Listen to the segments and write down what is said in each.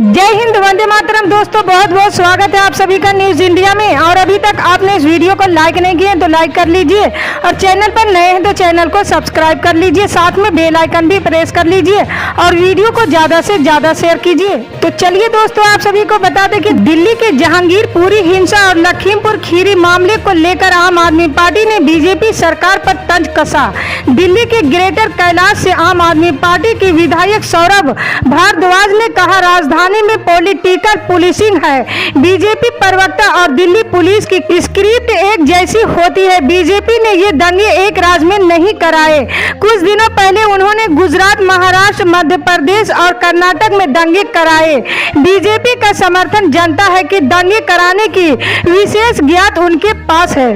जय हिंद, वंदे मातरम। दोस्तों बहुत बहुत स्वागत है आप सभी का न्यूज इंडिया में। और अभी तक आपने इस वीडियो को लाइक नहीं किए तो लाइक कर लीजिए, और चैनल पर नए हैं तो चैनल को सब्सक्राइब कर लीजिए, साथ में बेल आइकन भी प्रेस कर लीजिए और वीडियो को ज्यादा से ज्यादा शेयर कीजिए। तो चलिए दोस्तों, आप सभी को बता दें कि दिल्ली के जहांगीरपुरी हिंसा और लखीमपुर खीरी मामले को लेकर आम आदमी पार्टी ने बीजेपी सरकार पर तंज कसा। दिल्ली के ग्रेटर कैलाश से आम आदमी पार्टी के विधायक सौरभ भारद्वाज ने कहा, राजधानी में पॉलिटिकल पुलिसिंग है। बीजेपी प्रवक्ता और दिल्ली पुलिस की स्क्रिप्ट एक जैसी होती है। बीजेपी ने ये दंगे एक राज्य में नहीं कराए। कुछ दिनों पहले उन्होंने गुजरात, महाराष्ट्र, मध्य प्रदेश और कर्नाटक में दंगे कराए। बीजेपी का समर्थन जनता है कि दंगे कराने की विशेष ज्ञात उनके पास है।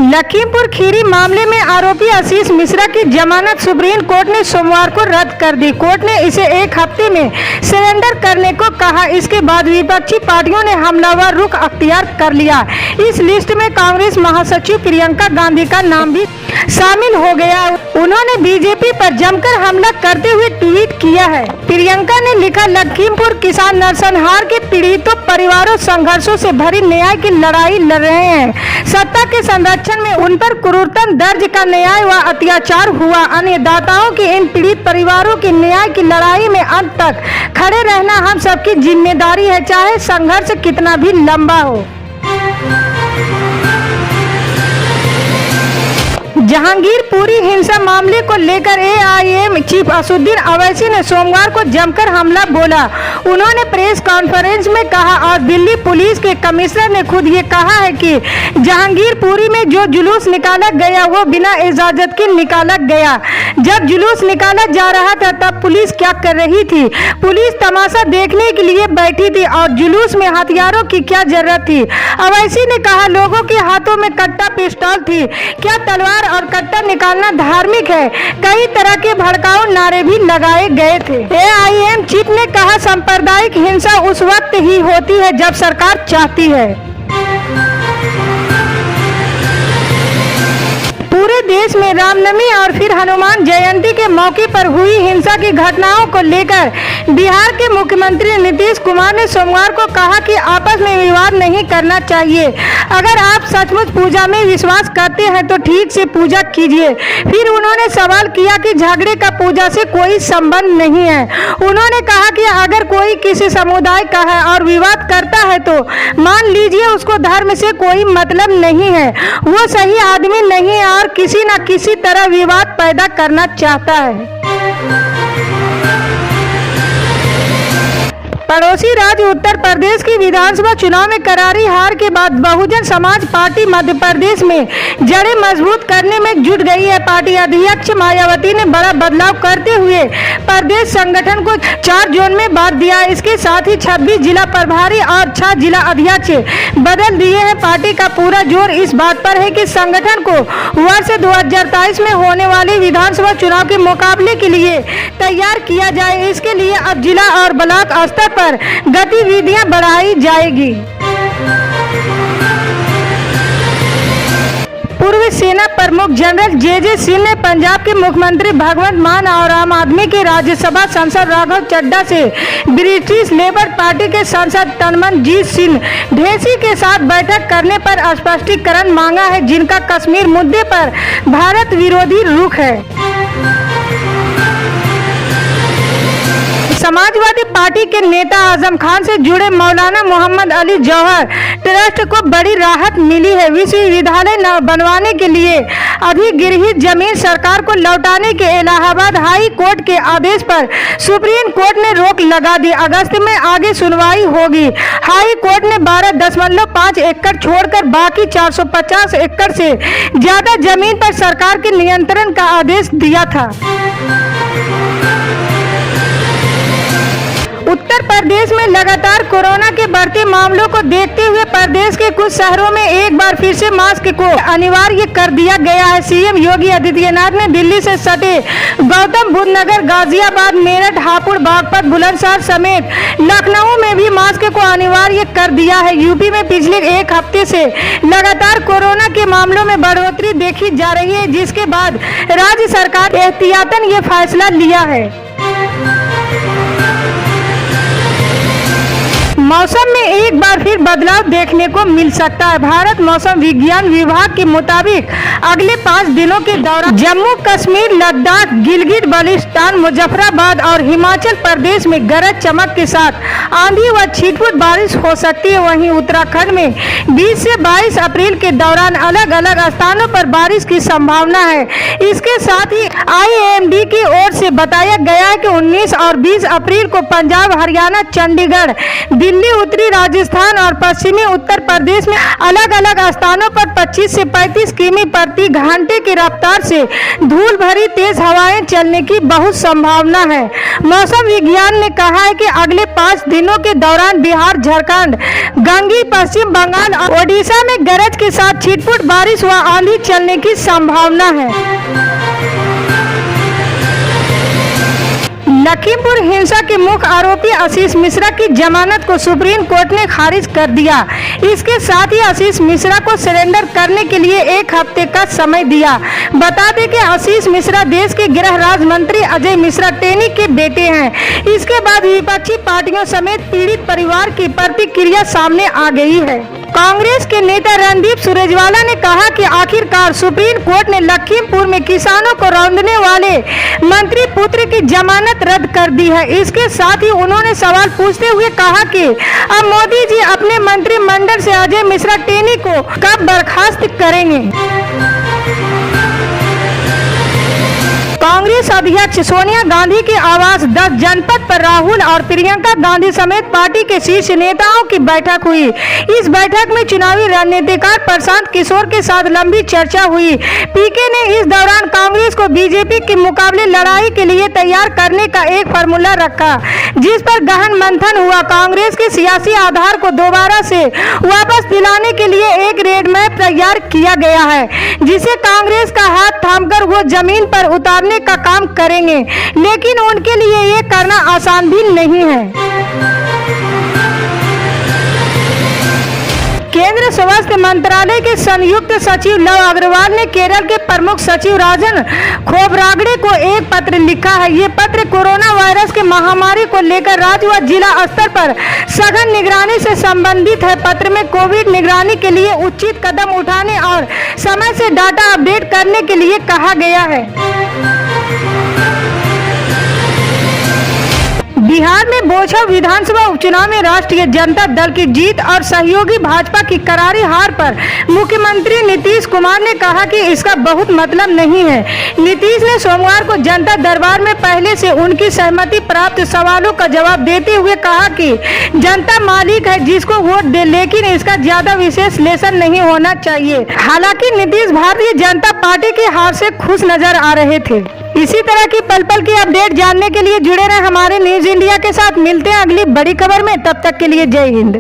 लखीमपुर खीरी मामले में आरोपी आशीष मिश्रा की जमानत सुप्रीम कोर्ट ने सोमवार को रद्द कर दी। कोर्ट ने इसे एक हफ्ते में सरेंडर करने को कहा। इसके बाद विपक्षी पार्टियों ने हमलावर रुख अख्तियार कर लिया। इस लिस्ट में कांग्रेस महासचिव प्रियंका गांधी का नाम भी शामिल हो गया। उन्होंने बीजेपी पर जमकर हमला करते हुए ट्वीट किया है। प्रियंका ने लिखा, लखीमपुर किसान नरसंहार के पीड़ितों परिवारों संघर्षों से भरी न्याय की लड़ाई लड़ रहे हैं। सत्ता के संरक्षण में उन पर क्रूरतम दर्ज का न्याय व अत्याचार हुआ। अन्नदाताओं के इन पीड़ित परिवारों की न्याय की लड़ाई में अंत तक खड़े रहना हम सबकी जिम्मेदारी है, चाहे संघर्ष कितना भी लंबा हो। जहांगीरपुरी हिंसा मामले को लेकर एआईएम चीफ असदुद्दीन अवैसी ने सोमवार को जमकर हमला बोला। उन्होंने प्रेस कॉन्फ्रेंस में कहा, और दिल्ली पुलिस के कमिश्नर ने खुद ये कहा है कि जहांगीरपुरी में जो जुलूस निकाला गया वो बिना इजाजत के निकाला गया। जब जुलूस निकाला जा रहा था तब पुलिस क्या कर रही थी? पुलिस तमाशा देखने के लिए बैठी थी और जुलूस में हथियारों की क्या जरूरत थी? अवैसी ने कहा, लोगों के हाथों में कट्टा पिस्तौल थी, क्या तलवार और कट्टा निकालना धार्मिक है? कई तरह के भड़काऊ नारे भी लगाए गए थे। एआईएम चीफ ने कहा, सांप्रदायिक हिंसा उस वक्त ही होती है जब सरकार चाहती है। पूरे देश में रामनवमी और फिर हनुमान जयंती के मौके पर हुई हिंसा की घटनाओं को लेकर बिहार के मुख्यमंत्री नीतीश कुमार ने सोमवार को कहा कि आपस में विवाद नहीं करना चाहिए। अगर आप सचमुच पूजा में विश्वास करते हैं तो ठीक से पूजा कीजिए। फिर उन्होंने सवाल किया कि झगड़े का पूजा से कोई संबंध नहीं है। उन्होंने कहा कि अगर कोई किसी समुदाय का है और विवाद करता है तो मान लीजिए उसको धर्म से कोई मतलब नहीं है, वो सही आदमी नहीं है और किसी न किसी तरह विवाद पैदा करना चाहता है। पड़ोसी राज्य उत्तर प्रदेश की विधानसभा चुनाव में करारी हार के बाद बहुजन समाज पार्टी मध्य प्रदेश में जड़ें मजबूत करने में जुट गई है। पार्टी अध्यक्ष मायावती ने बड़ा बदलाव करते हुए प्रदेश संगठन को 4 जोन में बांट दिया। इसके साथ ही 26 जिला प्रभारी और 6 जिला अध्यक्ष बदल दिए हैं। पार्टी का पूरा जोर इस बात पर है कि संगठन को वर्ष 2023 में होने वाले विधानसभा चुनाव के मुकाबले के लिए तैयार किया जाए। इसके लिए अब जिला और ब्लॉक स्तर पर गतिविधियां बढ़ाई जाएगी। पूर्व सेना प्रमुख जनरल जे सिंह ने पंजाब के मुख्यमंत्री भगवंत मान और आम आदमी के राज्यसभा सांसद राघव चड्ढा से ब्रिटिश लेबर पार्टी के सांसद तनमनजीत सिंह ढेसी के साथ बैठक करने पर स्पष्टीकरण मांगा है, जिनका कश्मीर मुद्दे पर भारत विरोधी रुख है। समाजवादी पार्टी के नेता आजम खान से जुड़े मौलाना मोहम्मद अली जौहर ट्रस्ट को बड़ी राहत मिली है। विश्वविद्यालय बनवाने के लिए अधिग्रहित जमीन सरकार को लौटाने के इलाहाबाद हाई कोर्ट के आदेश पर सुप्रीम कोर्ट ने रोक लगा दी। अगस्त में आगे सुनवाई होगी। हाई कोर्ट ने 12.5 एकड़ छोड़कर बाकी 450 एकड़ से ज्यादा जमीन पर सरकार के नियंत्रण का आदेश दिया था। उत्तर प्रदेश में लगातार कोरोना के बढ़ते मामलों को देखते हुए प्रदेश के कुछ शहरों में एक बार फिर से मास्क को अनिवार्य कर दिया गया है। सीएम योगी आदित्यनाथ ने दिल्ली से सटे गौतम बुद्ध नगर, गाजियाबाद, मेरठ, हापुड़, बागपत, बुलंदशहर समेत लखनऊ में भी मास्क को अनिवार्य कर दिया है। यूपी में पिछले एक हफ्ते से लगातार कोरोना के मामलों में बढ़ोतरी देखी जा रही है, जिसके बाद राज्य सरकार एहतियातन ये फैसला लिया है। मौसम में एक बार फिर बदलाव देखने को मिल सकता है। भारत मौसम विज्ञान विभाग के मुताबिक अगले 5 दिनों के दौरान जम्मू कश्मीर, लद्दाख, गिलगित बाल्टिस्तान, मुजफ्फराबाद और हिमाचल प्रदेश में गरज चमक के साथ आंधी व छिटपुट बारिश हो सकती है। वहीं उत्तराखंड में 20 से 22 अप्रैल के दौरान अलग अलग स्थानों पर बारिश की संभावना है। इसके साथ ही IMD की ओर से बताया गया है कि 19 और 20 अप्रैल को पंजाब, हरियाणा, चंडीगढ़, दिल्ली, उत्तरी राजस्थान और पश्चिमी उत्तर प्रदेश में अलग अलग स्थानों पर 25 से 35 किमी प्रति घंटे की रफ्तार से धूल भरी तेज हवाएं चलने की बहुत संभावना है। मौसम विज्ञान ने कहा है कि अगले 5 दिनों के दौरान बिहार, झारखंड, गंगी, पश्चिम बंगाल और ओडिशा में गरज के साथ छिटपुट बारिश व आंधी चलने की संभावना है। लखीमपुर हिंसा के मुख्य आरोपी आशीष मिश्रा की जमानत को सुप्रीम कोर्ट ने खारिज कर दिया। इसके साथ ही आशीष मिश्रा को सरेंडर करने के लिए 1 हफ्ते का समय दिया। बता दें कि आशीष मिश्रा देश के गृह राज्य मंत्री अजय मिश्रा टेनी के बेटे हैं। इसके बाद विपक्षी पार्टियों समेत पीड़ित परिवार की प्रतिक्रिया सामने आ गई है। कांग्रेस के नेता रणदीप सुरजेवाला ने कहा कि आखिरकार सुप्रीम कोर्ट ने लखीमपुर में किसानों को रौंदने वाले मंत्री पुत्र की जमानत रद्द कर दी है। इसके साथ ही उन्होंने सवाल पूछते हुए कहा कि अब मोदी जी अपने मंत्रिमंडल से अजय मिश्रा टेनी को कब बर्खास्त करेंगे। कांग्रेस अध्यक्ष सोनिया गांधी के आवास 10 जनपद पर राहुल और प्रियंका गांधी समेत पार्टी के शीर्ष नेताओं की बैठक हुई। इस बैठक में चुनावी रणनीतिकार प्रशांत किशोर के साथ लंबी चर्चा हुई। पीके ने इस दौरान कांग्रेस को बीजेपी के मुकाबले लड़ाई के लिए तैयार करने का एक फार्मूला रखा, जिस पर गहन मंथन हुआ। कांग्रेस के सियासी आधार को दोबारा से वापस दिलाने के लिए एक रेड मैप तैयार किया गया है, जिसे कांग्रेस का हाथ थामकर वो जमीन पर उतारने का काम करेंगे, लेकिन उनके लिए ये करना आसान भी नहीं है। केंद्र स्वास्थ्य मंत्रालय के संयुक्त सचिव लव अग्रवाल ने केरल के प्रमुख सचिव राजन खोब्रागडे को एक पत्र लिखा है। ये पत्र कोरोना वायरस के महामारी को लेकर राज्य व जिला स्तर पर सघन निगरानी से संबंधित है। पत्र में कोविड निगरानी के लिए उचित कदम उठाने और समय से डाटा अपडेट करने के लिए कहा गया है। बिहार में बोचहा विधानसभा उपचुनाव में राष्ट्रीय जनता दल की जीत और सहयोगी भाजपा की करारी हार पर मुख्यमंत्री नीतीश कुमार ने कहा कि इसका बहुत मतलब नहीं है। नीतीश ने सोमवार को जनता दरबार में पहले से उनकी सहमति प्राप्त सवालों का जवाब देते हुए कहा कि जनता मालिक है जिसको वोट दे, लेकिन इसका ज्यादा विश्लेषण नहीं होना चाहिए। हालांकि नीतीश भारतीय जनता पार्टी की हार से खुश नजर आ रहे थे। इसी तरह की पल पल की अपडेट जानने के लिए जुड़े रहे हमारे न्यूज इंडिया के साथ। मिलते हैं अगली बड़ी खबर में, तब तक के लिए जय हिंद।